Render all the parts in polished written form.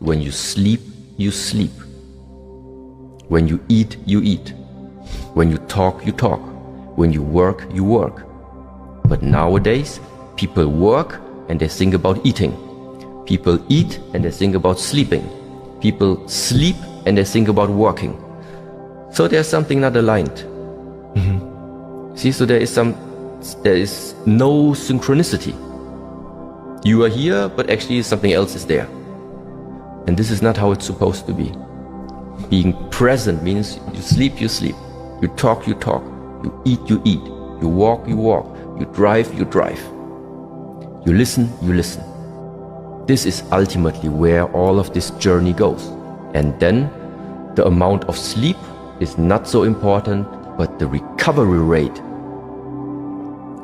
When you sleep, you sleep. When you eat, you eat. When you talk, you talk. When you work, you work. But nowadays, people work and they think about eating. People eat and they think about sleeping. People sleep and they think about working. So there's something not aligned. See, so there is no synchronicity. You are here, but actually something else is there. And this is not how it's supposed to be. Being present means you sleep, you sleep. You talk, you talk. You eat, you eat. You walk, you walk. You drive, you drive. You listen, you listen. This is ultimately where all of this journey goes. And then the amount of sleep is not so important, but the recovery rate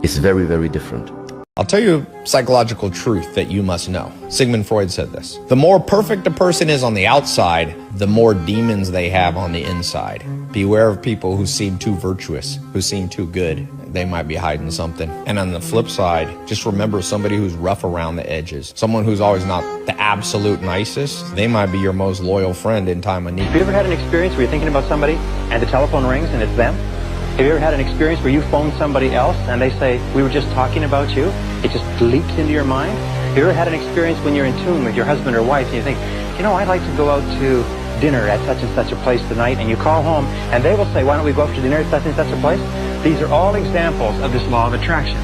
is very, very different. I'll tell you a psychological truth that you must know. Sigmund Freud said this. The more perfect a person is on the outside, the more demons they have on the inside. Beware of people who seem too virtuous, who seem too good. They might be hiding something. And on the flip side, just remember somebody who's rough around the edges. Someone who's always not the absolute nicest. They might be your most loyal friend in time of need. Have you ever had an experience where you're thinking about somebody and the telephone rings and it's them? Have you ever had an experience where you phone somebody else and they say, we were just talking about you? It just leaps into your mind? Have you ever had an experience when you're in tune with your husband or wife and you think, you know, I'd like to go out to dinner at such and such a place tonight, and you call home and they will say, why don't we go out to dinner at such and such a place? These are all examples of this law of attraction.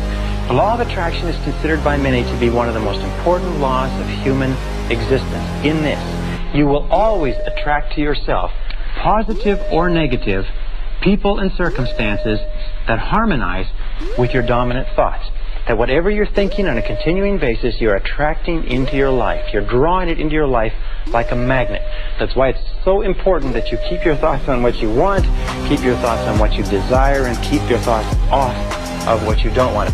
The law of attraction is considered by many to be one of the most important laws of human existence. In this, you will always attract to yourself, positive or negative, people and circumstances that harmonize with your dominant thoughts. That whatever you're thinking on a continuing basis, you're attracting into your life. You're drawing it into your life like a magnet. That's why it's so important that you keep your thoughts on what you want, keep your thoughts on what you desire, and keep your thoughts off of what you don't want.